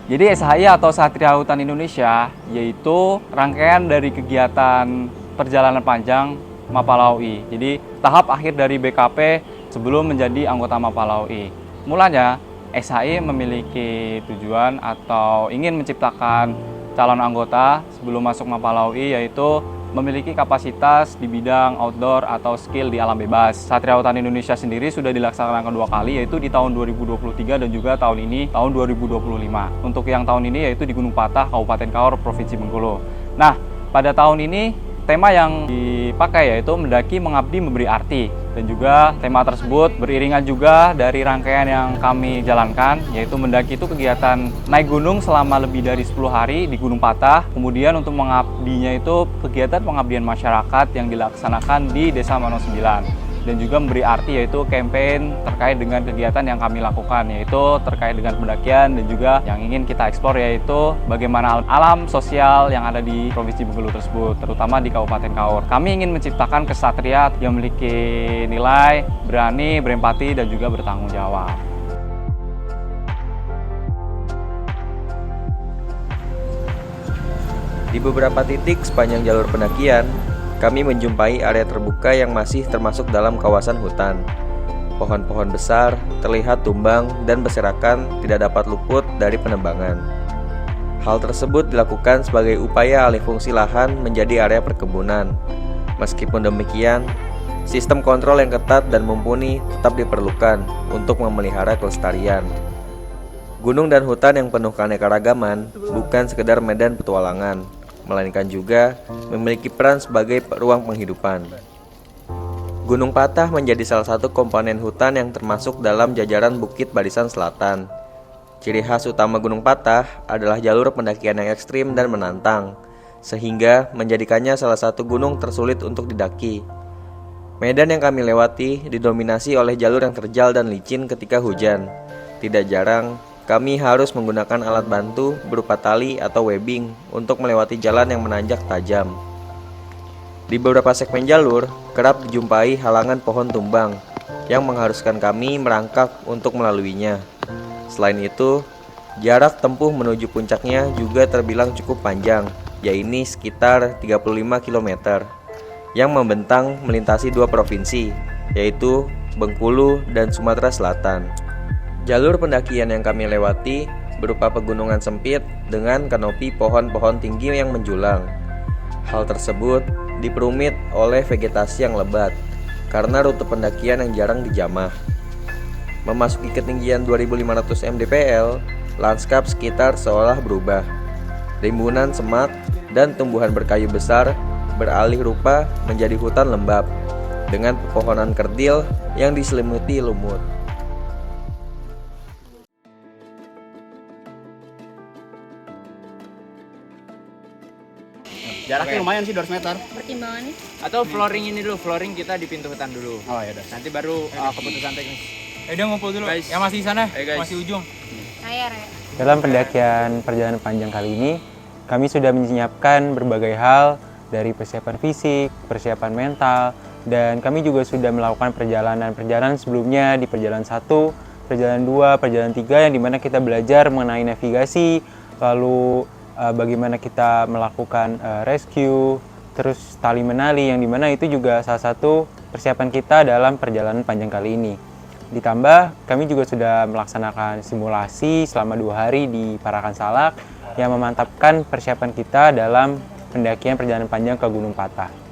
Jadi SHI atau Satria Hutan Indonesia yaitu rangkaian dari kegiatan perjalanan panjang Mapalaui. Jadi tahap akhir dari BKP sebelum menjadi anggota Mapalaui. Mulanya SHI memiliki tujuan atau ingin menciptakan calon anggota sebelum masuk Mapalaui, yaitu memiliki kapasitas di bidang outdoor atau skill di alam bebas. Satria Hutan Indonesia sendiri sudah dilaksanakan 2 kali, yaitu di tahun 2023 dan juga tahun ini, tahun 2025. Untuk yang tahun ini yaitu di Gunung Patah, Kabupaten Kaur, Provinsi Bengkulu. Nah, pada tahun ini tema yang dipakai yaitu mendaki mengabdi memberi arti, dan juga tema tersebut beriringan juga dari rangkaian yang kami jalankan, yaitu mendaki itu kegiatan naik gunung selama lebih dari 10 hari di Gunung Patah. Kemudian untuk mengabdinya itu kegiatan pengabdian masyarakat yang dilaksanakan di Desa Mano 9. Dan juga memberi arti yaitu campaign terkait dengan kegiatan yang kami lakukan, yaitu terkait dengan pendakian dan juga yang ingin kita eksplor yaitu bagaimana alam sosial yang ada di Provinsi Bengkulu tersebut, terutama di Kabupaten Kaur. Kami ingin menciptakan kesatria yang memiliki nilai, berani, berempati, dan juga bertanggung jawab. Di beberapa titik sepanjang jalur pendakian, kami menjumpai area terbuka yang masih termasuk dalam kawasan hutan. Pohon-pohon besar terlihat tumbang dan berserakan tidak dapat luput dari penebangan. Hal tersebut dilakukan sebagai upaya alih fungsi lahan menjadi area perkebunan. Meskipun demikian, sistem kontrol yang ketat dan mumpuni tetap diperlukan untuk memelihara kelestarian. Gunung dan hutan yang penuh keanekaragaman bukan sekedar medan petualangan, melainkan juga memiliki peran sebagai ruang penghidupan. Gunung Patah menjadi salah satu komponen hutan yang termasuk dalam jajaran Bukit Barisan Selatan. Ciri khas utama Gunung Patah adalah jalur pendakian yang ekstrim dan menantang, sehingga menjadikannya salah satu gunung tersulit untuk didaki. Medan yang kami lewati didominasi oleh jalur yang terjal dan licin ketika hujan. Tidak jarang, kami harus menggunakan alat bantu berupa tali atau webbing untuk melewati jalan yang menanjak tajam. Di beberapa segmen jalur, kerap dijumpai halangan pohon tumbang yang mengharuskan kami merangkak untuk melaluinya. Selain itu, jarak tempuh menuju puncaknya juga terbilang cukup panjang, yaitu sekitar 35 km, yang membentang melintasi 2 provinsi, yaitu Bengkulu dan Sumatera Selatan. Jalur pendakian yang kami lewati berupa pegunungan sempit dengan kanopi pohon-pohon tinggi yang menjulang. Hal tersebut diperumit oleh vegetasi yang lebat karena rute pendakian yang jarang dijamah. Memasuki ketinggian 2500 mdpl, lanskap sekitar seolah berubah. Rimbunan semak dan tumbuhan berkayu besar beralih rupa menjadi hutan lembab dengan pepohonan kerdil yang diselimuti lumut. Jaraknya lumayan sih 200 meter. Pertimbangannya? Atau flooring ini dulu, flooring kita di pintu hutan dulu. Oh ya udah. Nanti baru keputusan teknis. Udah ngumpul dulu, Guys. yang masih di sana, Guys. masih ujung. Air ya? Dalam pendakian perjalanan panjang kali ini, kami sudah menyiapkan berbagai hal dari persiapan fisik, persiapan mental, dan kami juga sudah melakukan perjalanan-perjalanan sebelumnya di perjalanan 1, perjalanan 2, perjalanan 3, yang dimana kita belajar mengenai navigasi, lalu bagaimana kita melakukan rescue, terus tali menali, yang dimana itu juga salah satu persiapan kita dalam perjalanan panjang kali ini. Ditambah, kami juga sudah melaksanakan simulasi selama 2 hari di Parakan Salak yang memantapkan persiapan kita dalam pendakian perjalanan panjang ke Gunung Patah.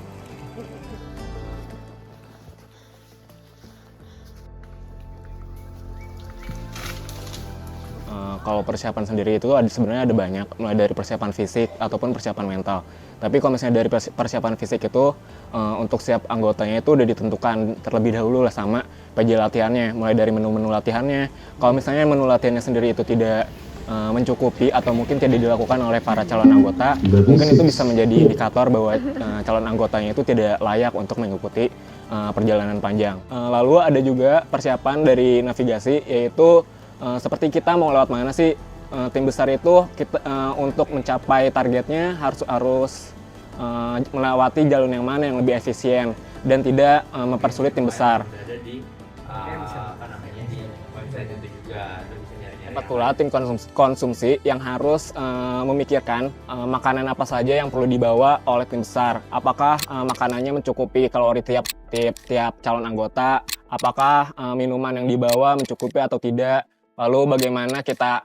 Kalau persiapan sendiri itu sebenarnya ada banyak, mulai dari persiapan fisik ataupun persiapan mental. Tapi kalau misalnya dari persiapan fisik itu, untuk setiap anggotanya itu udah ditentukan terlebih dahulu lah sama PJ latihannya, mulai dari menu-menu latihannya. Kalau misalnya menu latihannya sendiri itu tidak mencukupi atau mungkin tidak dilakukan oleh para calon anggota, mungkin itu bisa menjadi indikator bahwa calon anggotanya itu tidak layak untuk mengikuti perjalanan panjang. Lalu ada juga persiapan dari navigasi, yaitu seperti kita mau lewat mana sih. Tim besar itu kita untuk mencapai targetnya harus melewati jalur yang mana yang lebih efisien dan tidak mempersulit tim besar. Ada di apa namanya di website Dapat pula tim konsumsi yang harus memikirkan makanan apa saja yang perlu dibawa oleh tim besar. Apakah makanannya mencukupi kalori tiap calon anggota? Apakah minuman yang dibawa mencukupi atau tidak? Lalu bagaimana kita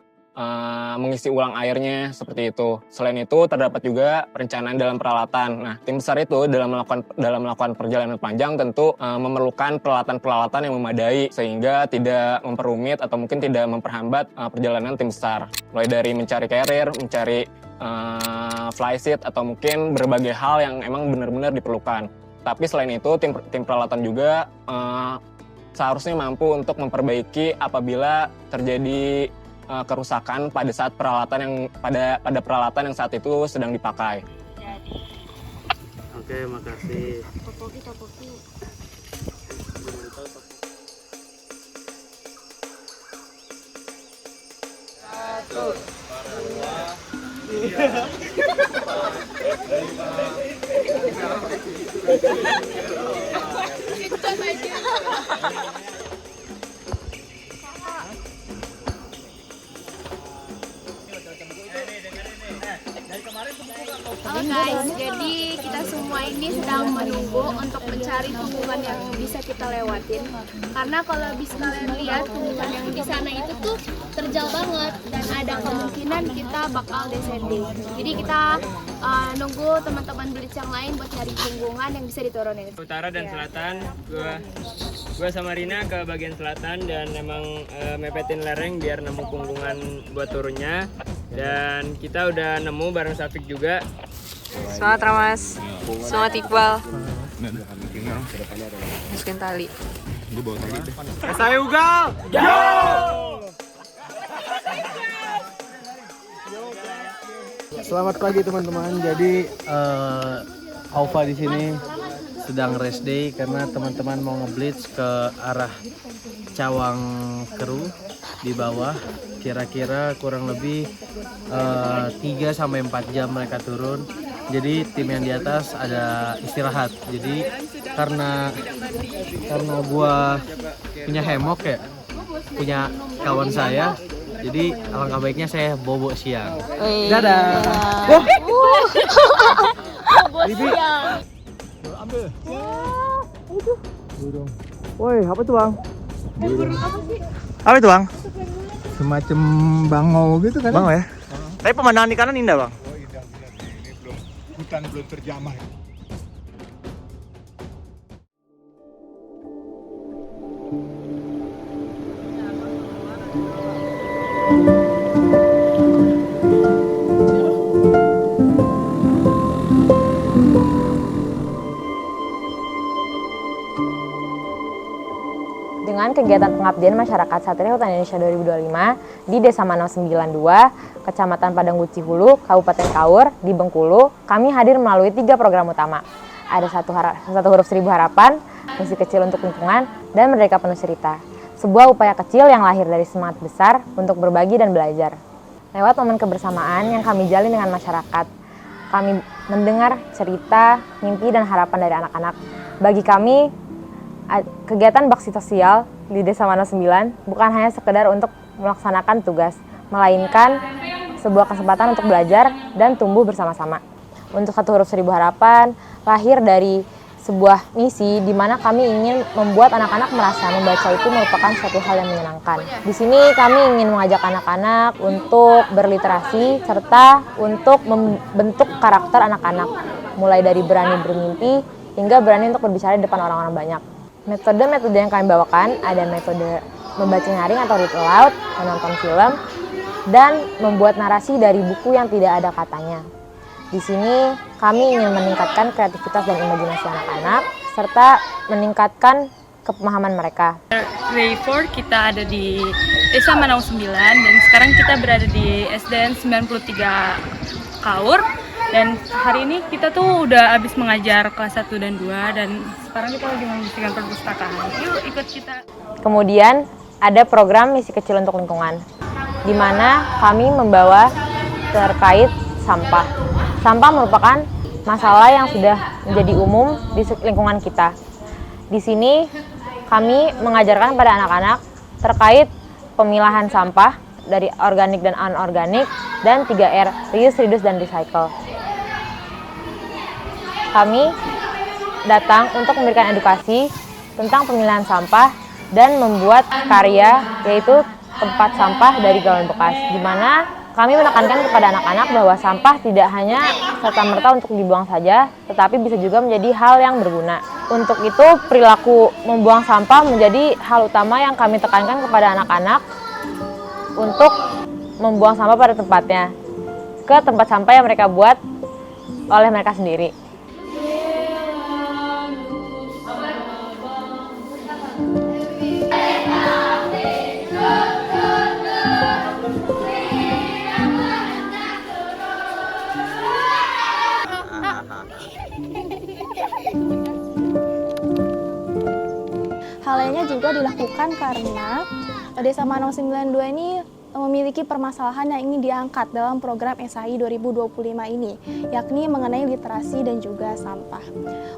mengisi ulang airnya seperti itu. Selain itu terdapat juga perencanaan dalam peralatan. Nah, tim besar itu dalam melakukan perjalanan panjang tentu memerlukan peralatan-peralatan yang memadai sehingga tidak memperumit atau mungkin tidak memperhambat perjalanan tim besar. Mulai dari mencari carrier, mencari flyseat atau mungkin berbagai hal yang emang benar-benar diperlukan. Tapi selain itu tim peralatan juga seharusnya mampu untuk memperbaiki apabila terjadi kerusakan pada saat pada peralatan yang saat itu sedang dipakai. Oke, makasih. Topoki. Halo guys, jadi kita semua ini sedang menunggu untuk mencari tunggungan yang bisa kita lewatin. Karena kalau bisa kalian lihat tunggungan yang di sana itu tuh terjal banget dan ada kemungkinan kita bakal descending. Jadi kita nunggu teman-teman Blitz yang lain buat cari tunggungan yang bisa diturunin. Utara dan selatan, gua sama Rina ke bagian selatan dan emang mepetin lereng biar nemu punggungan buat turunnya. Dan kita udah nemu bareng Safik juga. Semangat Ramas, semangat Iqbal. Masukin tali. Saya Ugal. Yo! Selamat pagi teman-teman. Jadi Aufa di sini sedang rest day karena teman-teman mau ngeblitz ke arah Cawang Keru di bawah. Kira-kira kurang lebih 3-4 jam mereka turun. Jadi tim yang di atas ada istirahat. Jadi karena gua punya hemok ya, punya kawan saya. Jadi alangkah baiknya saya bobo siang. Dadah. Wah. Bobo siang. Ambil. Burung. Woi, apa tuh, Bang? Burung apa sih? Apa itu, Bang? Semacam bangau gitu kan? Bangau ya? Tapi pemandangan di kanan indah, Bang. Oh, indah. Ini hutan belum terjamah. Dengan kegiatan pengabdian masyarakat Satria Hutan Indonesia 2025 di Desa Manau 92, Kecamatan Padangguci Hulu, Kabupaten Kaur, di Bengkulu, kami hadir melalui 3 program utama. Ada satu huruf 1000 harapan, misi kecil untuk lingkungan, dan Merdeka Penuh Cerita. Sebuah upaya kecil yang lahir dari semangat besar untuk berbagi dan belajar. Lewat momen kebersamaan yang kami jalin dengan masyarakat, kami mendengar cerita, mimpi, dan harapan dari anak-anak. Bagi kami, kegiatan bakti sosial di Desa Manau 9 bukan hanya sekedar untuk melaksanakan tugas, melainkan sebuah kesempatan untuk belajar dan tumbuh bersama-sama. Untuk satu huruf 1000 harapan lahir dari sebuah misi di mana kami ingin membuat anak-anak merasa membaca itu merupakan suatu hal yang menyenangkan. Di sini kami ingin mengajak anak-anak untuk berliterasi serta untuk membentuk karakter anak-anak, mulai dari berani bermimpi hingga berani untuk berbicara di depan orang-orang banyak. Metode-metode yang kami bawakan ada metode membaca nyaring atau read aloud, menonton film, dan membuat narasi dari buku yang tidak ada katanya. Di sini kami ingin meningkatkan kreativitas dan imajinasi anak-anak, serta meningkatkan kepemahaman mereka. Grade 4 kita ada di Desa Manau 9 dan sekarang kita berada di SDN 93 Kaur. Dan hari ini kita tuh udah habis mengajar kelas 1 dan 2 dan sekarang kita lagi membersihkan perpustakaan. Yuk ikut kita. Kemudian ada program misi kecil untuk lingkungan, di mana kami membawa terkait sampah. Sampah merupakan masalah yang sudah menjadi umum di lingkungan kita. Di sini kami mengajarkan pada anak-anak terkait pemilahan sampah dari organik dan anorganik, dan 3R, reuse, reduce, dan recycle. Kami datang untuk memberikan edukasi tentang pemilahan sampah dan membuat karya yaitu tempat sampah dari galon bekas, di mana kami menekankan kepada anak-anak bahwa sampah tidak hanya serta-merta untuk dibuang saja, tetapi bisa juga menjadi hal yang berguna. Untuk itu, perilaku membuang sampah menjadi hal utama yang kami tekankan kepada anak-anak untuk membuang sampah pada tempatnya, ke tempat sampah yang mereka buat oleh mereka sendiri. Hal lainnya juga dilakukan karena Desa Manau 92 ini memiliki permasalahan yang ingin diangkat dalam program SAI 2025 ini, yakni mengenai literasi dan juga sampah.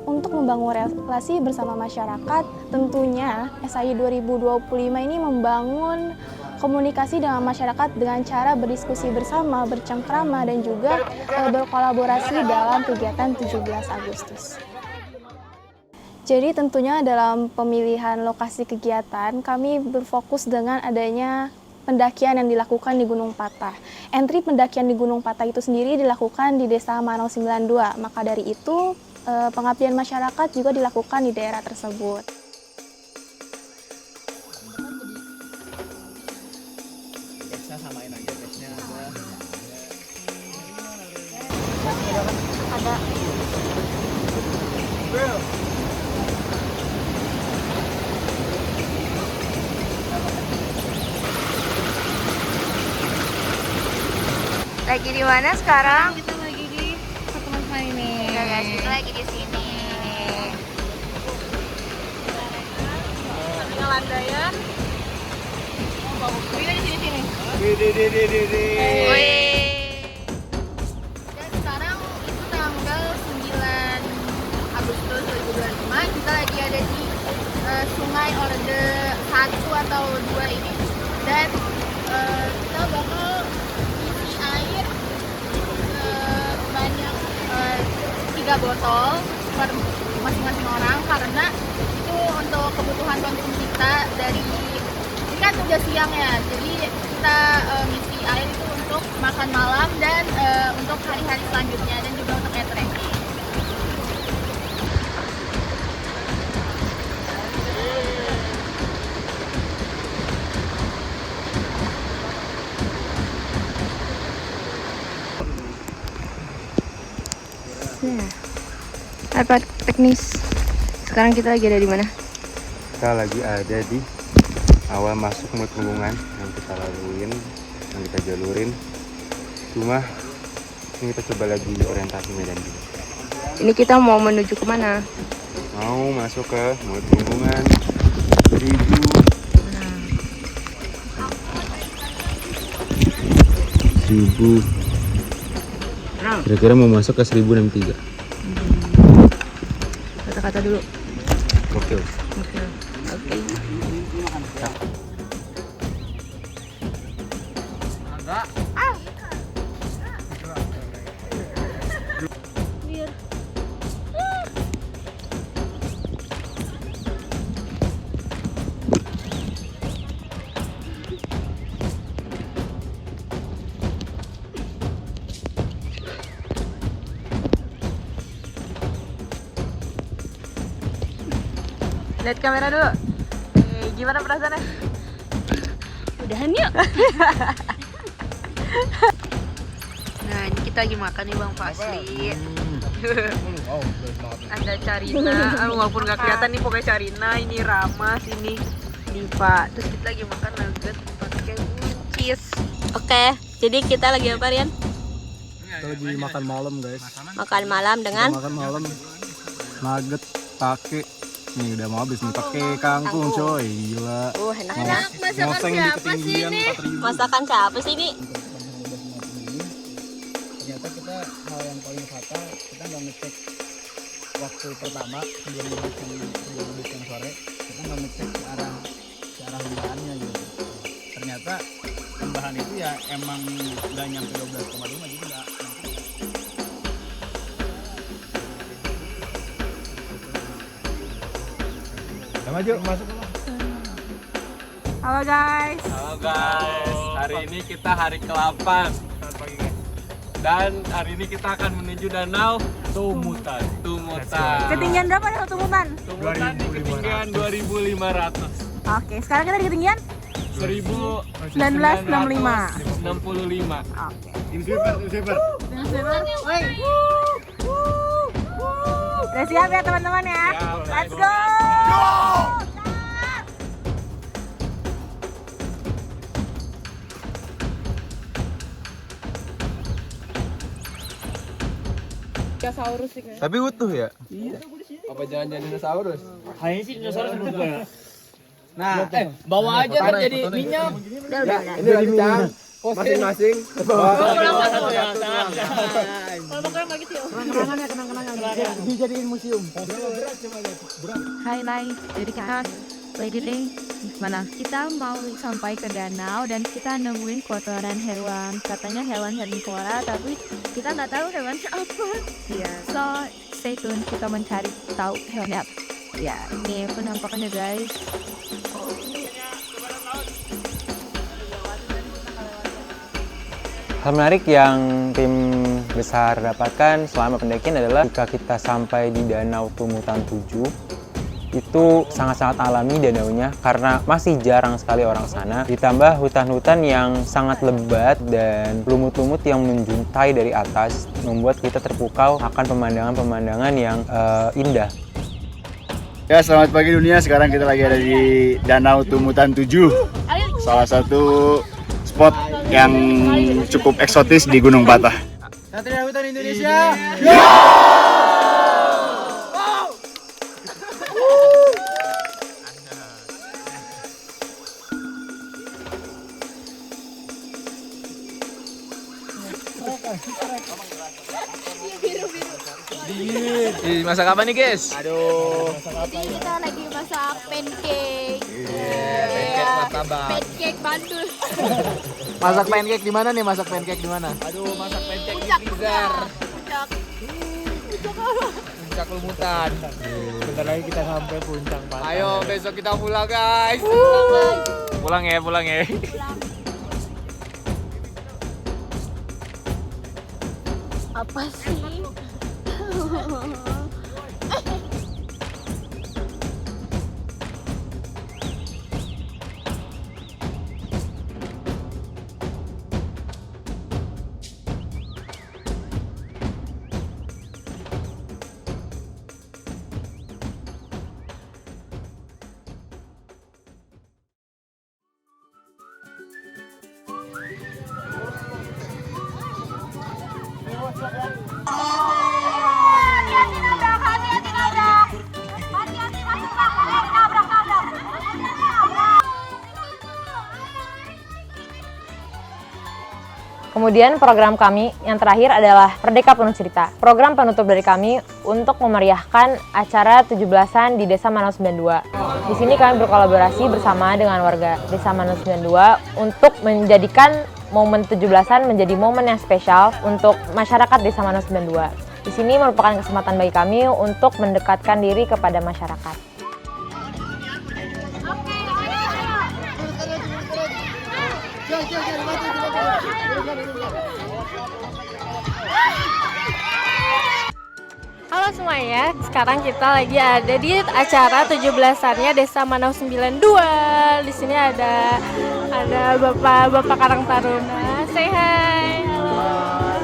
Untuk membangun relasi bersama masyarakat, tentunya SAI 2025 ini membangun komunikasi dengan masyarakat dengan cara berdiskusi bersama, bercengkrama, dan juga berkolaborasi dalam kegiatan 17 Agustus. Jadi tentunya dalam pemilihan lokasi kegiatan, kami berfokus dengan adanya pendakian yang dilakukan di Gunung Patah. Entry pendakian di Gunung Patah itu sendiri dilakukan di Desa Manau 92, maka dari itu pengabdian masyarakat juga dilakukan di daerah tersebut. Samain aja tesnya Ada. Lagi di mana sekarang? Kita lagi di pertemuan ini. Ya guys, kita lagi di sini. Landayan. Kita di sini. Dan sekarang itu tanggal 9 Agustus 2025, kita lagi ada di Sungai Orde 1 atau 2 ini, dan kita bakal isi air banyak 3 botol per masing-masing orang, karena itu untuk kebutuhan konsumsi kita dari ini kan udah siang ya, jadi kita ngisi air itu untuk makan malam dan untuk hari-hari selanjutnya, dan juga untuk air trekking. Apa teknis? Sekarang kita lagi ada di mana? Kita lagi ada di awal masuk Mut Punggungan yang kita laluin, yang kita jalurin. Cuma ini kita coba lagi orientasi medan juga. Ini kita mau menuju kemana? Mau masuk ke Mut Punggungan 1000. Kira-kira mau masuk ke 1063. Kata-kata dulu. Oke. Lihat kamera dulu. Gimana perasaannya? Udahan yuk. Nah, ini kita lagi makan nih Bang Fasli. Ada Carina, walaupun nggak kelihatan nih pokoknya Carina, ini Rama, sini Diva. Terus kita lagi makan nugget pakai cheese. Oke, jadi kita lagi apa, Rian? Kita lagi makan malam guys. Makan malam dengan Makan malam nugget pakai nih udah mau habis nih pakai kangkung coy, gila. Enak. Ngoseng di ketinggian 4000. Masakan siapa sih ini? Ternyata kita hal yang paling fatal, kita nggak ngecek waktu pertama sebelum rebus yang sore, kita nggak ngecek ke arah limpahannya gitu. Ternyata ternyata tambahan itu ya emang nggak nyampe 12,5 jadi nggak. Maju, masuk. Halo guys. Halo guys, hari ini kita hari ke-8. Dan hari ini kita akan menuju danau Tumutan. Ketinggian berapa nih Tumutan? Tumutan di ketinggian 2.500. Oke, sekarang kita di ketinggian 1965. Oke. Insiper. Woi. Udah siap ya teman-teman ya? Let's go. Dinosaurus sih kayaknya. Tapi utuh ya? Iya. Apa jangan-jangan dinosaurus? Kayaknya sih dinosaurus menurut gue ya. Nah, bawa aja kan jadi minyak. Udah. ini dari Cang. Masing-masing. Kenangan. Dijadiin museum. Hai jadi kita lagi nih mana kita mau sampai ke danau dan kita nemuin kotoran hewan, katanya hewan herbivora tapi kita nggak tahu hewan apa ya. So stay tune, kita mencari tahu hewannya ya. Ini penampakannya guys. Hal menarik yang tim besar dapatkan selama pendakian adalah jika kita sampai di Danau Tumutan 7, itu sangat-sangat alami danaunya karena masih jarang sekali orang sana, ditambah hutan-hutan yang sangat lebat dan lumut-lumut yang menjuntai dari atas membuat kita terpukau akan pemandangan-pemandangan yang indah. Ya, selamat pagi dunia. Sekarang kita lagi ada di Danau Tumutan 7. Salah satu spot yang cukup eksotis di Gunung Patah. Satria Hutan Indonesia. Masak apa nih guys? Aduh. Jadi kita lagi masak pancake. Pancake martabak. Pancake Bandung. Masak pancake di mana nih? Masak pancake di mana? Aduh, masak pancake di Puncak. freezer. Puncak. Puncak Lumutan. Bentar lagi kita sampai puncak Patah. Ayo besok kita pulang guys. Pulang ya. Apa sih? Kemudian program kami yang terakhir adalah Merdeka Penuh Cerita. Program penutup dari kami untuk memeriahkan acara 17-an di Desa Manau 92. Di sini kami berkolaborasi bersama dengan warga Desa Manau 92 untuk menjadikan momen 17-an menjadi momen yang spesial untuk masyarakat Desa Manau 92. Di sini merupakan kesempatan bagi kami untuk mendekatkan diri kepada masyarakat. Halo semuanya, sekarang kita lagi ada di acara 17-annya Desa Manau 92. Di sini ada Bapak Karang Taruna. Say hi. Halo.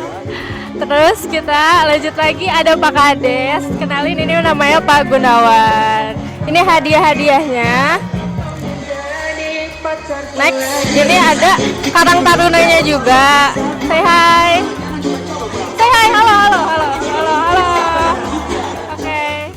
Terus kita lanjut lagi ada Pak Kades. Kenalin, ini namanya Pak Gunawan. Ini hadiah-hadiahnya. Next, ini ada Karang Tarunanya juga. Say hi. Say hi, halo. Oke.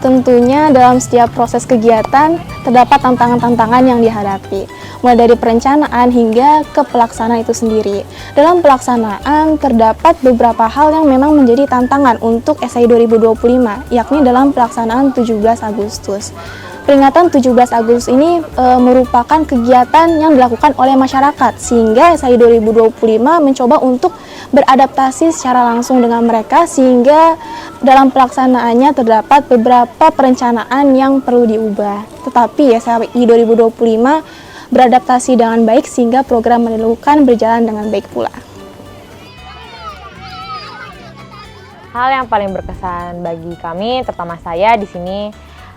Tentunya dalam setiap proses kegiatan terdapat tantangan-tantangan yang dihadapi. mulai dari perencanaan hingga ke pelaksanaan itu sendiri. Dalam pelaksanaan terdapat beberapa hal yang memang menjadi tantangan untuk SAI 2025, yakni dalam pelaksanaan 17 Agustus. Peringatan 17 Agustus ini merupakan kegiatan yang dilakukan oleh masyarakat, sehingga SAI 2025 mencoba untuk beradaptasi secara langsung dengan mereka, sehingga dalam pelaksanaannya terdapat beberapa perencanaan yang perlu diubah. Tetapi SAI 2025 beradaptasi dengan baik, sehingga program menilukan berjalan dengan baik pula. Hal yang paling berkesan bagi kami, terutama saya di sini,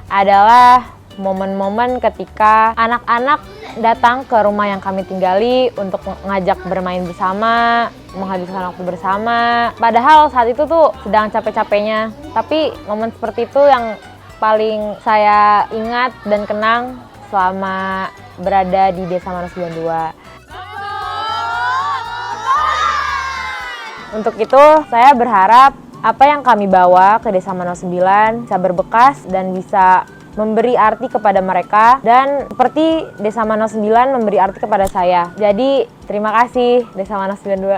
adalah momen-momen ketika anak-anak datang ke rumah yang kami tinggali untuk mengajak bermain bersama, menghabiskan waktu bersama. Padahal saat itu tuh sedang capek-capeknya, tapi momen seperti itu yang paling saya ingat dan kenang selama berada di Desa Manau 92. Untuk itu, saya berharap apa yang kami bawa ke Desa Manau 9 bisa berbekas dan bisa memberi arti kepada mereka, dan seperti Desa Manau 9 memberi arti kepada saya. Jadi, terima kasih Desa Manau 92.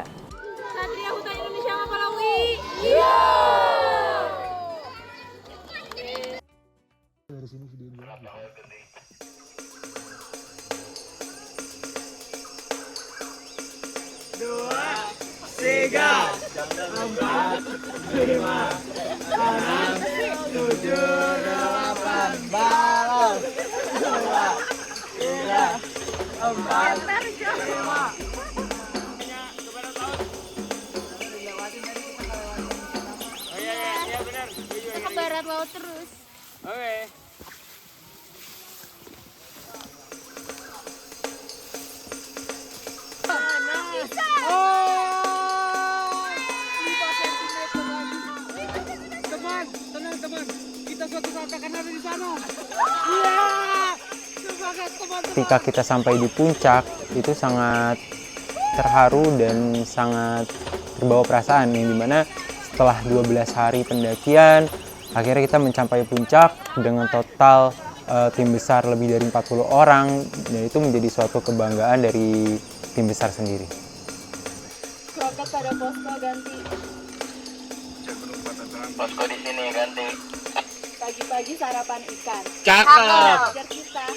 Satria Hutan Indonesia Mapalaui. Iya. Dari sini video dulu. Dua, tiga, empat, lima, enam, tujuh, delapan, balas. Dua, tiga, empat, lima. Ke barat laut terus. Oke. Teman, tenang teman. Kita suatu saat akan ada di sana. Semangat teman-teman. Ketika kita sampai di puncak, itu sangat terharu dan sangat terbawa perasaan, yang dimana setelah 12 hari pendakian, akhirnya kita mencapai puncak dengan total tim besar lebih dari 40 orang, dan itu menjadi suatu kebanggaan dari tim besar sendiri. Berangkat pada posko ganti. Posko di sini ganti. Pagi-pagi sarapan ikan. Cakep. Ajar kita.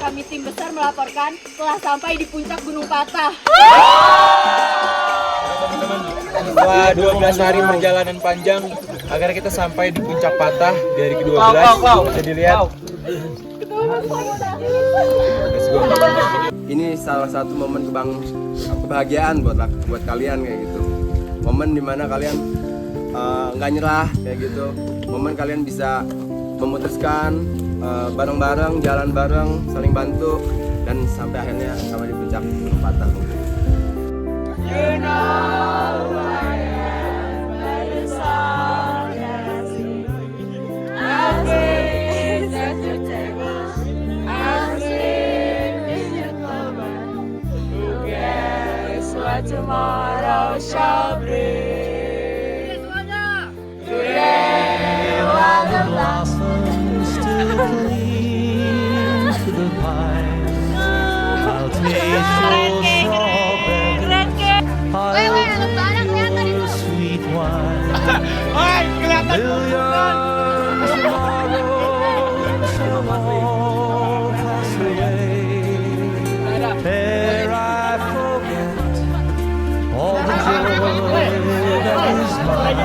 Kami tim besar melaporkan telah sampai di puncak Gunung Patah. Setelah 12 hari perjalanan panjang, akhirnya kita sampai di puncak Patah dari ke-12. Bisa dilihat. Ini salah satu momen kebahagiaan buat kalian kayak gitu. Momen dimana kalian nggak nyerah kayak gitu. Momen kalian bisa memutuskan bareng-bareng, jalan bareng, saling bantu, dan sampai akhirnya sampai di puncak Gunung Patah. You know I am by the sun that I see. I'll sit at your table. I'll sleep in your clover. Who cares what tomorrow shall bring? Today, while the blossoms still cling to the pines, I'll taste your strawberry. Sweet wine. Millions of sorrows shall all pass away. Ere I forget all the joy that is mine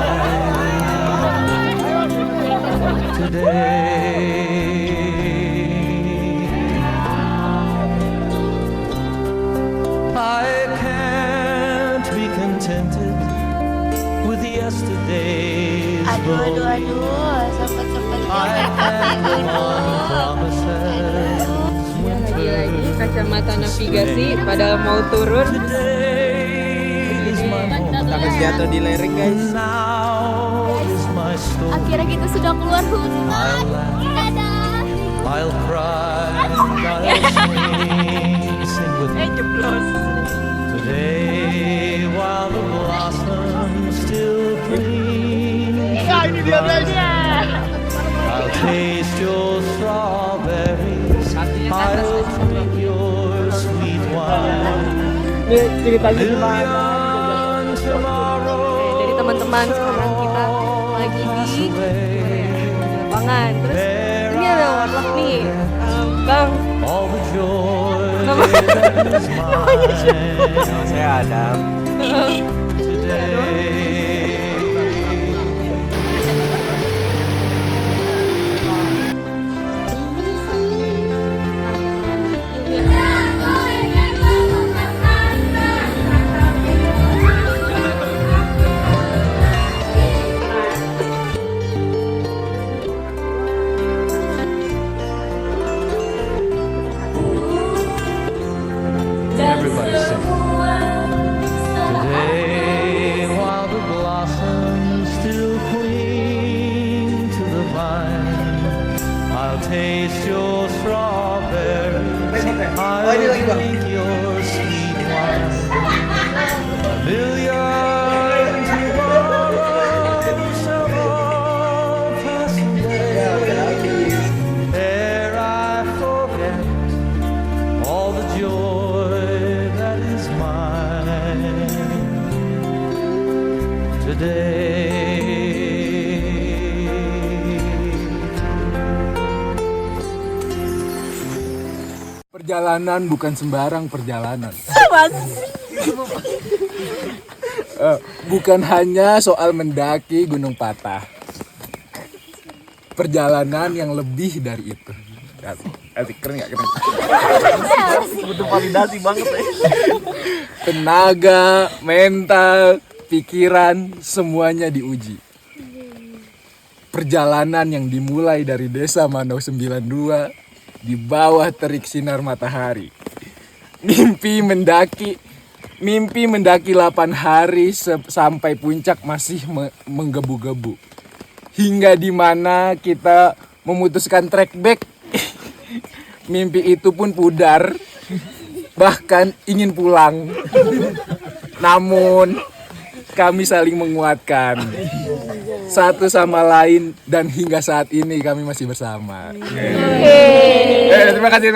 today. I can't be contented with yesterday's Aduh, sempet-sempet. Lagi kacamata navigasi padahal mau turun. Takut jatuh di lereng, guys. Akhirnya kita sudah keluar hutan. Dadah. I'll cry, I'll sing with you. Today, while the blossoms still green, I'll taste your strawberries, I'll drink your sweet Nih ceritanya gimana? Dari teman-teman sekarang kita lagi di lapangan. Terus ini ada warlock nih, Bang. Namanya siapa? Nama saya Adam. Everybody sing. Today, while the blossoms still cling to the vine, I'll taste your strawberries, I'll drink your sweet wine. A million tomorrows shall all pass away, ere I forget all the joy that is mine today. Perjalanan bukan sembarang perjalanan. Bukan hanya soal mendaki Gunung Patah. Perjalanan yang lebih dari itu. Asik, keren gak? Keren. Butuh validasi banget ya. Tenaga, mental, pikiran, semuanya diuji. Perjalanan yang dimulai dari Desa Manau 92 di bawah terik sinar matahari. Mimpi mendaki 8 hari sampai puncak masih menggebu-gebu. Hingga di mana kita memutuskan trek back. Mimpi itu pun pudar, bahkan ingin pulang. Namun kami saling menguatkan satu sama lain dan hingga saat ini kami masih bersama. Terima kasih.